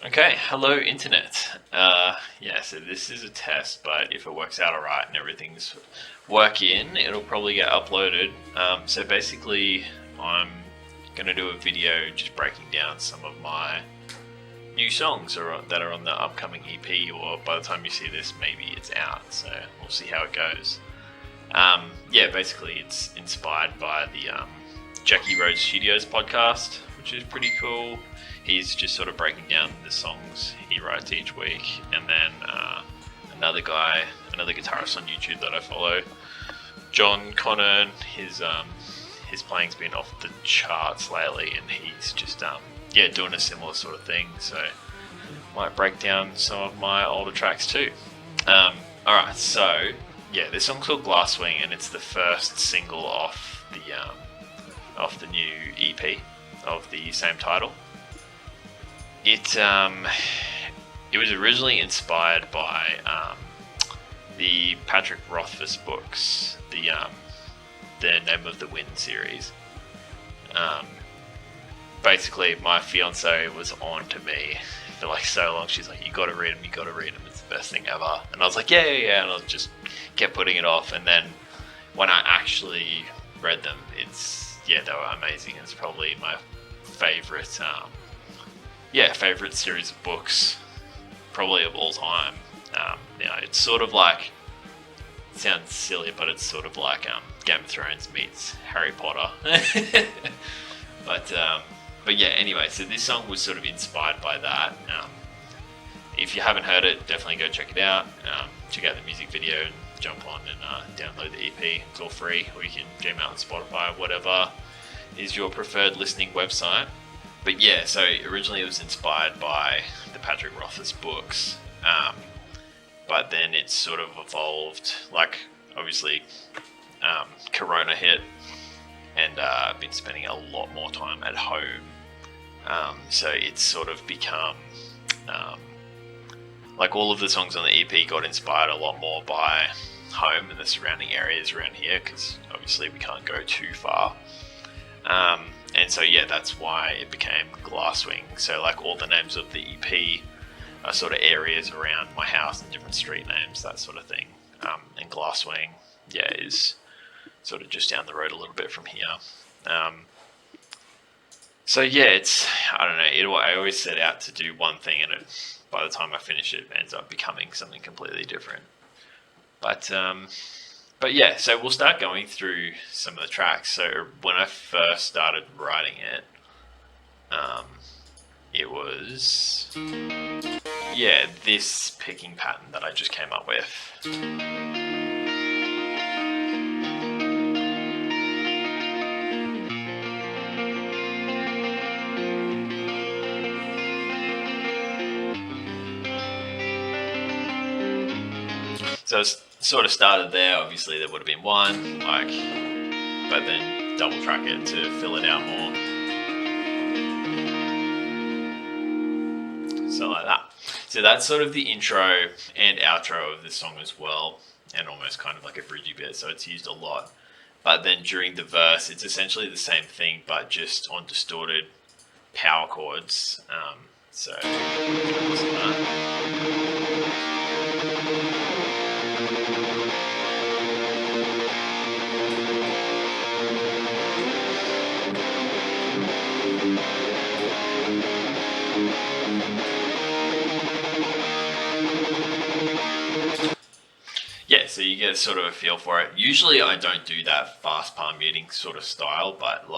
Okay, hello internet. So this is a test, but if it works out alright and everything's working, it'll probably get uploaded. So basically, I'm gonna do a video just breaking down some of my new songs that are on the upcoming EP, or by the time you see this, maybe it's out. So we'll see how it goes. Basically, it's inspired by the Jackie Road Studios podcast, which is pretty cool. He's just sort of breaking down the songs he writes each week, and then another guitarist on YouTube that I follow, John Connor. His playing's been off the charts lately, and he's just doing a similar sort of thing. So might break down some of my older tracks too. Alright, so yeah, this song's called Glasswing, and it's the first single off the new EP of the same title. It was originally inspired by the Patrick Rothfuss books, the Name of the Wind series. Basically, my fiance was on to me for like so long. She's like, "You got to read them. You got to read them. It's the best thing ever." And I was like, "Yeah." And I just kept putting it off. And then when I actually read them, they were amazing. It's probably my favorite. Favorite series of books, probably of all time. It's sort of like, it sounds silly, but it's sort of like Game of Thrones meets Harry Potter. Anyway, so this song was sort of inspired by that. If you haven't heard it, definitely go check it out. Check out the music video and jump on and download the EP. It's all free, or you can jam out on Spotify, whatever is your preferred listening website. But yeah, so originally it was inspired by the Patrick Rothfuss books, but then it sort of evolved, like obviously Corona hit, and I've been spending a lot more time at home, so it's sort of become, like all of the songs on the EP got inspired a lot more by home and the surrounding areas around here, because obviously we can't go too far. And so that's why it became Glasswing. So like all the names of the EP are sort of areas around my house and different street names, that sort of thing. And Glasswing, is sort of just down the road a little bit from here. It's, I don't know, I always set out to do one thing, and by the time I finish it ends up becoming something completely different. So we'll start going through some of the tracks. So when I first started writing it, it was, this picking pattern that I just came up with. So it's sort of started there. Obviously there would have been one, but then double track it to fill it out more. So like that. So that's sort of the intro and outro of this song as well, and almost kind of like a bridgey bit, so it's used a lot. But then during the verse, it's essentially the same thing, but just on distorted power chords. So listen to that. So you get sort of a feel for it. Usually I don't do that fast palm muting sort of style, but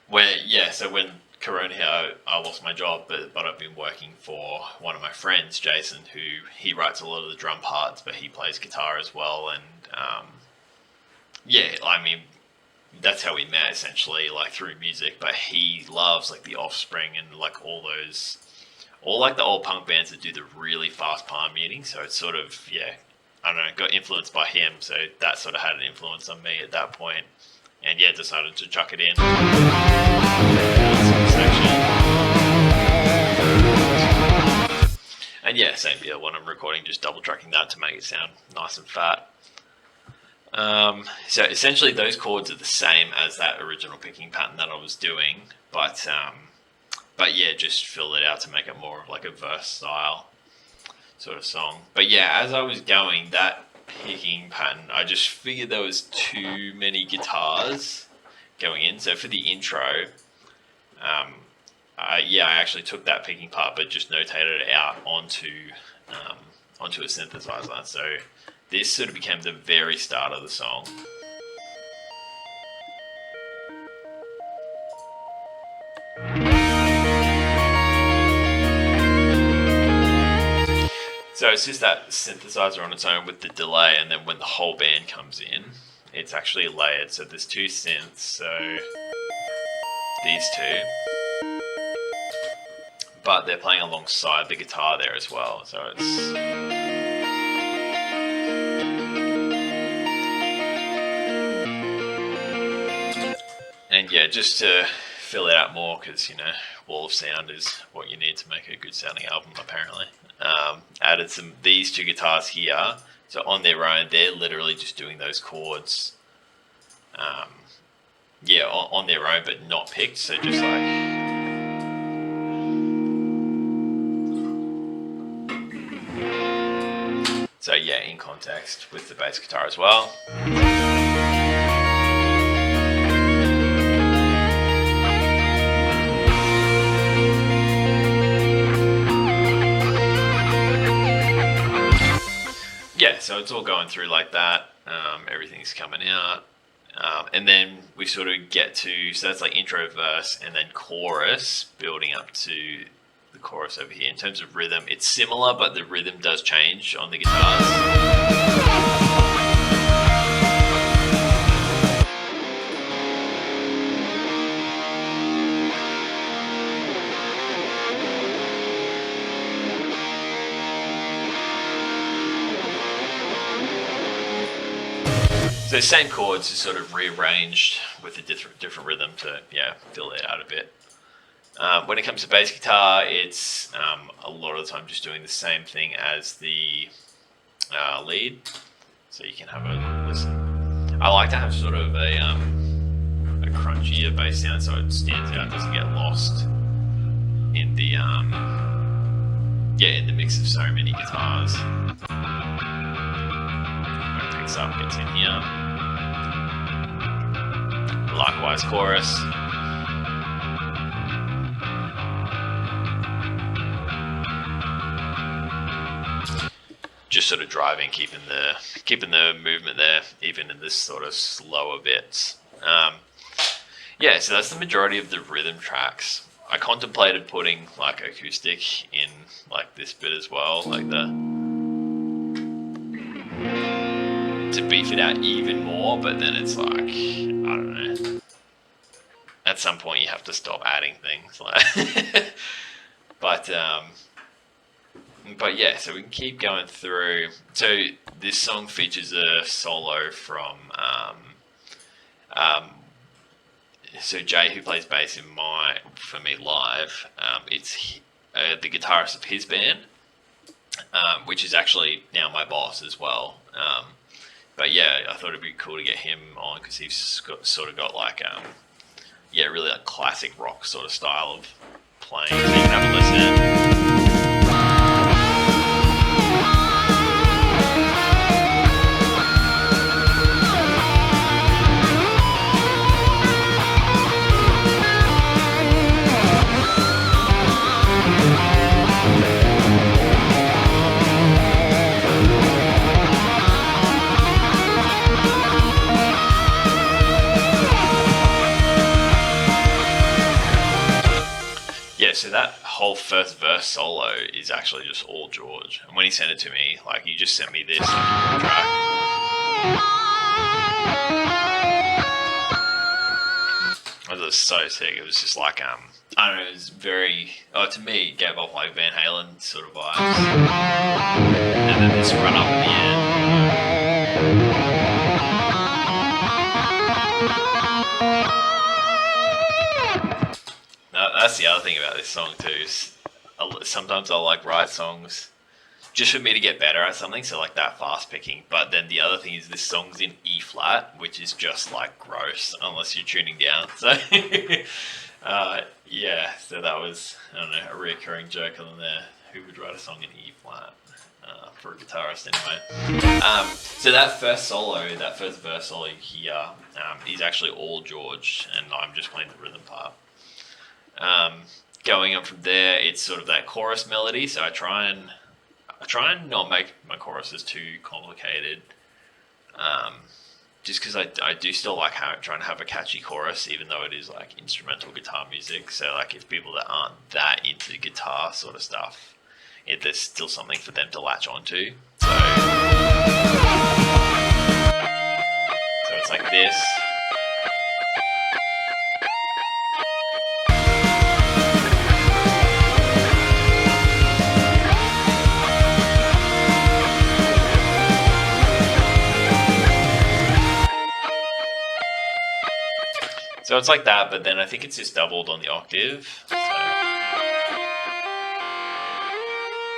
when Corona hit, I lost my job, but I've been working for one of my friends, Jason, who he writes a lot of the drum parts, but he plays guitar as well. And that's how we met essentially, like through music. But he loves like the Offspring and like all the old punk bands that do the really fast palm muting. So it's sort of, I don't know, got influenced by him, so that sort of had an influence on me at that point, and decided to chuck it in. And same deal, when I'm recording, just double tracking that to make it sound nice and fat. So essentially those chords are the same as that original picking pattern that I was doing, but But yeah, just filled it out to make it more of like a verse style sort of song. But yeah, as I was going, that picking pattern, I just figured there was too many guitars going in. So for the intro, I actually took that picking part, but just notated it out onto a synthesizer. So this sort of became the very start of the song. So it's just that synthesizer on its own with the delay, and then when the whole band comes in, it's actually layered. So there's two synths, so these two, but they're playing alongside the guitar there as well. So it's... And yeah, just to fill it out more, because, you know, wall of sound is what you need to make a good sounding album, apparently. Added these two guitars here. So on their own, they're literally just doing those chords. On their own, but not picked. So just like... So yeah, in context with the bass guitar as well. Yeah, so it's all going through like that. Everything's coming out. And then we sort of get to, so that's like intro, verse, and then chorus, building up to the chorus over here. In terms of rhythm, it's similar, but the rhythm does change on the guitars. So same chords, just sort of rearranged with a different rhythm to fill it out a bit. When it comes to bass guitar, it's a lot of the time just doing the same thing as the lead. So you can have a listen. I like to have sort of a crunchier bass sound so it stands out, doesn't get lost in the in the mix of so many guitars. Picks up, gets in here. Likewise, chorus. Just sort of driving, keeping the movement there, even in this sort of slower bits. So that's the majority of the rhythm tracks. I contemplated putting like acoustic in like this bit as well, like to beef it out even more, but then it's like, I don't know. At some point you have to stop adding things, like but yeah, so we can keep going through. So this song features a solo from so Jay, who plays bass for me live. It's the guitarist of his band, which is actually now my boss as well. But yeah, I thought it'd be cool to get him on because he's sort of got like really like classic rock sort of style of playing. So you can have a listen. So that whole first verse solo is actually just all George. And when he sent it to me, like, he just sent me this track. It was so sick. It was just like, I don't know, it was very, to me, it gave off like Van Halen sort of vibes. And then this run up at the end. That's the other thing about this song too. Is sometimes I'll like write songs just for me to get better at something, so like that fast picking. But then the other thing is this song's in E flat, which is just like gross unless you're tuning down. So Yeah, so that was, I don't know, a recurring joke on there. Who would write a song in E flat? For a guitarist anyway. So that first solo, that first verse solo here, is actually all George, and I'm just playing the rhythm part. Going on from there, it's sort of that chorus melody. So I try and not make my choruses too complicated. Just because I do still like trying to have a catchy chorus, even though it is like instrumental guitar music. So like if people that aren't that into guitar sort of stuff, there's still something for them to latch onto. So it's like this. So it's like that, but then I think it's just doubled on the octave.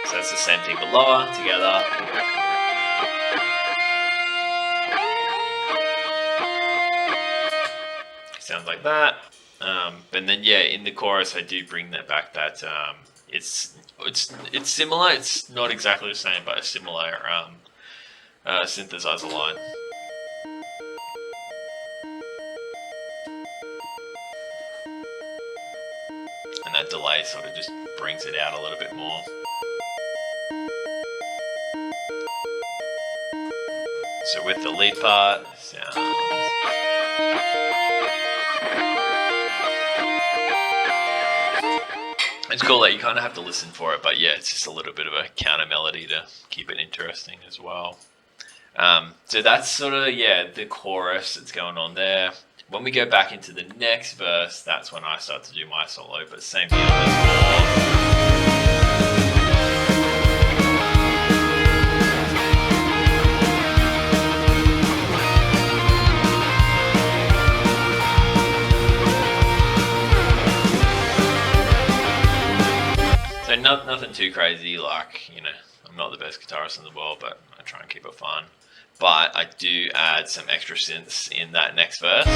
So it's the same thing, but lower, together. Sounds like that. And then yeah, in the chorus I do bring that back. That it's similar. It's not exactly the same, but a similar synthesizer line. And that delay sort of just brings it out a little bit more. So with the lead part, sounds. It's cool that you kind of have to listen for it, but yeah, it's just a little bit of a counter melody to keep it interesting as well. So that's sort of, yeah, the chorus that's going on there. When we go back into the next verse, that's when I start to do my solo, but same thing on the So nothing too crazy, like, you know, I'm not the best guitarist in the world, but I try and keep it fun. But I do add some extra synths in that next verse.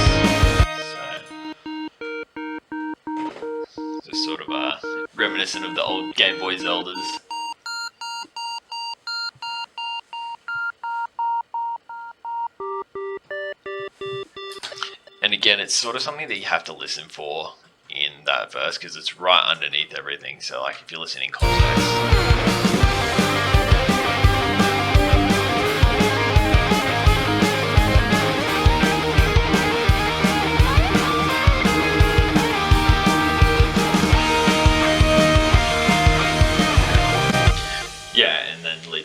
So just sort of reminiscent of the old Game Boy Zeldas. And again, it's sort of something that you have to listen for in that verse because it's right underneath everything. So like if you're listening context.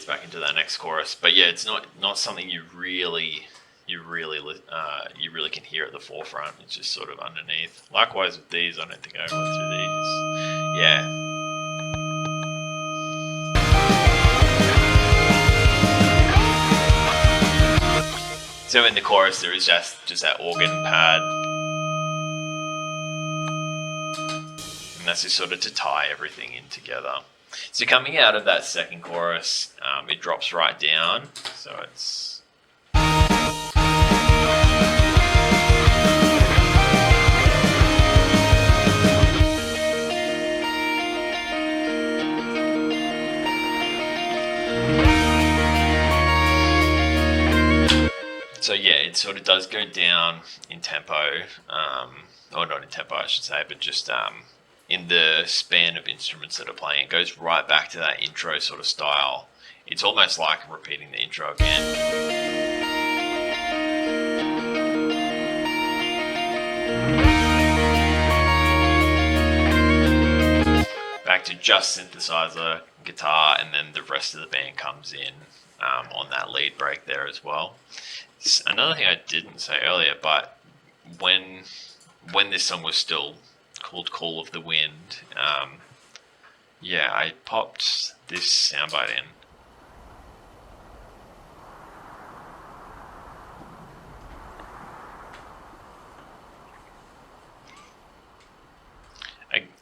Back into that next chorus, but yeah, it's not something you really can hear at the forefront. It's just sort of underneath. Likewise with these, I don't think I went through these. Yeah. So in the chorus, there is just that organ pad, and that's just sort of to tie everything in together. So coming out of that second chorus, it drops right down. So it's so yeah, it sort of does go down in tempo, or not in tempo, I should say, but just in the span of instruments that are playing. It goes right back to that intro sort of style. It's almost like repeating the intro again. Back to just synthesizer, guitar, and then the rest of the band comes in on that lead break there as well. Another thing I didn't say earlier, but when this song was still called Call of the Wind, yeah, I popped this soundbite in.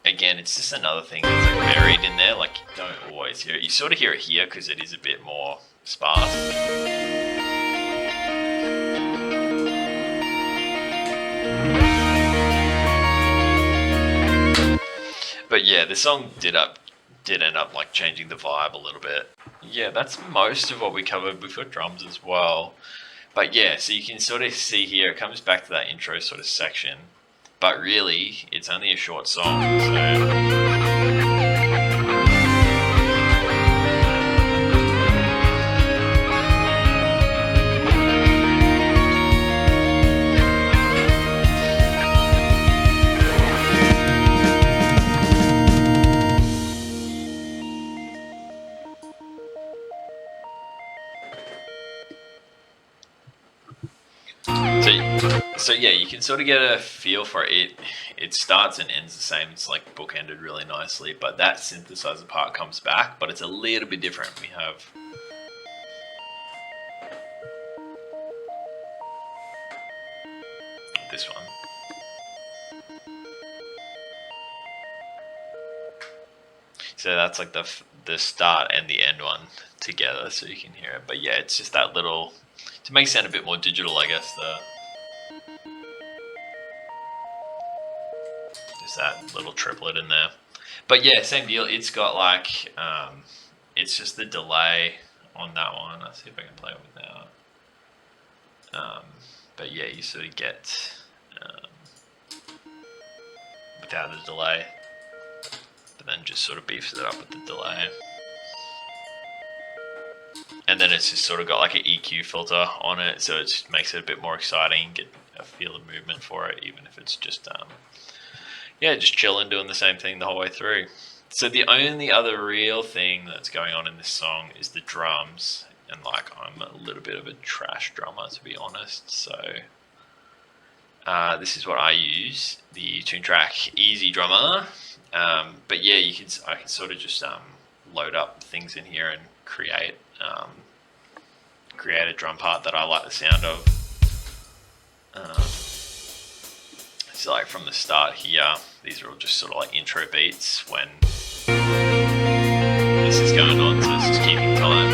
Again, it's just another thing that's like buried in there, like you don't always hear it. You sort of hear it here because it is a bit more sparse. But yeah, the song did end up like changing the vibe a little bit. Yeah, that's most of what we covered. We've got drums as well. But yeah, so you can sort of see here, it comes back to that intro sort of section. But really, it's only a short song, so... So yeah, you can sort of get a feel for it. It starts and ends the same. It's like bookended really nicely, but that synthesizer part comes back, but it's a little bit different. We have this one. So that's like the start and the end one together, so you can hear it. But yeah, it's just that little, to make it sound a bit more digital, I guess. That little triplet in there. But yeah, same deal. It's got like it's just the delay on that one. Let's see if I can play it without. But yeah, you sort of get without the delay, but then just sort of beefs it up with the delay. And then it's just sort of got like an EQ filter on it, so it just makes it a bit more exciting. Get a feel of movement for it, even if it's just yeah, just chilling, doing the same thing the whole way through. So the only other real thing that's going on in this song is the drums. And like, I'm a little bit of a trash drummer, to be honest. So this is what I use, the Tune Track Easy Drummer. But yeah, I can sort of just load up things in here and create a drum part that I like the sound of. So like from the start here, these are all just sort of like intro beats when this is going on, so it's just keeping time.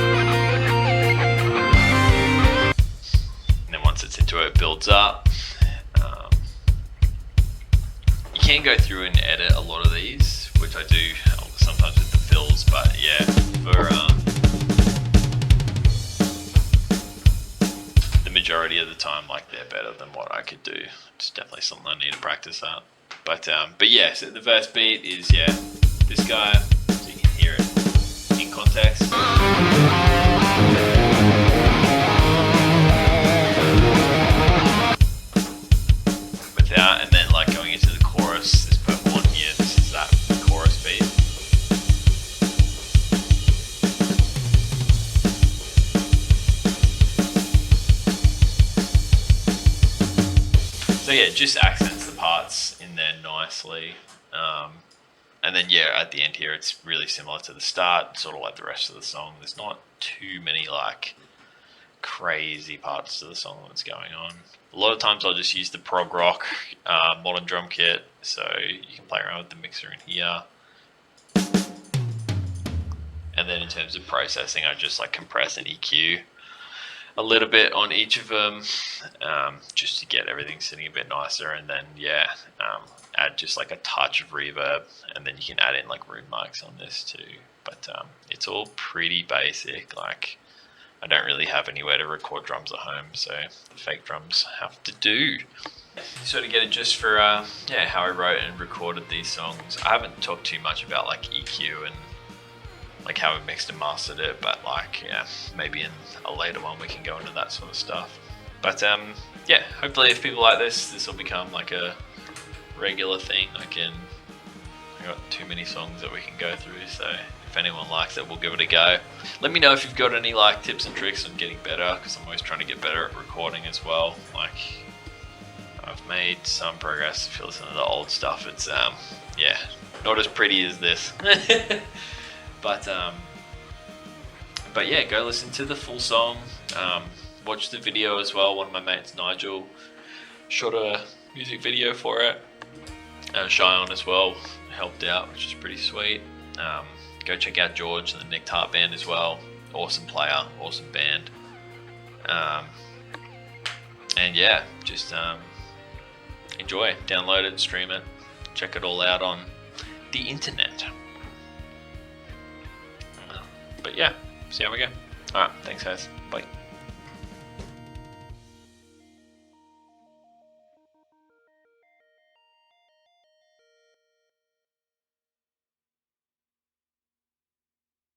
And then once it's into it, it builds up. You can go through and edit a lot of these, which I do sometimes with the fills, but yeah, for the majority of the time, like, they're better than what I could do. It's definitely something I need to practice at. But yeah, so the first beat is, yeah, this guy, so you can hear it in context. Without, and then like going into the chorus, this purple one here, this is that chorus beat. So yeah, it just accents the parts in there nicely. And then yeah, at the end here, it's really similar to the start, sort of like the rest of the song. There's not too many like crazy parts to the song that's going on. A lot of times I'll just use the prog rock modern drum kit, so you can play around with the mixer in here. And then in terms of processing, I just like compress and EQ a little bit on each of them, just to get everything sitting a bit nicer. And then yeah, add just like a touch of reverb, and then you can add in like room mics on this too. But it's all pretty basic. Like, I don't really have anywhere to record drums at home, so the fake drums have to do. You sort of get it just for yeah, how I wrote and recorded these songs. I haven't talked too much about like EQ and like how we mixed and mastered it, but like, yeah, maybe in a later one we can go into that sort of stuff. But yeah, hopefully if people like this will become like a regular thing. I got too many songs that we can go through, so if anyone likes it, we'll give it a go. Let me know if you've got any like tips and tricks on getting better, because I'm always trying to get better at recording as well. Like, I've made some progress. If you listen to the old stuff, it's yeah, not as pretty as this. But yeah, go listen to the full song. Watch the video as well. One of my mates, Nigel, shot a music video for it. Cheyenne as well helped out, which is pretty sweet. Go check out George and the Nick Tart band as well. Awesome player, awesome band. And yeah, just enjoy, download it, stream it, check it all out on the internet. But yeah, see how we go. Alright, thanks guys. Bye.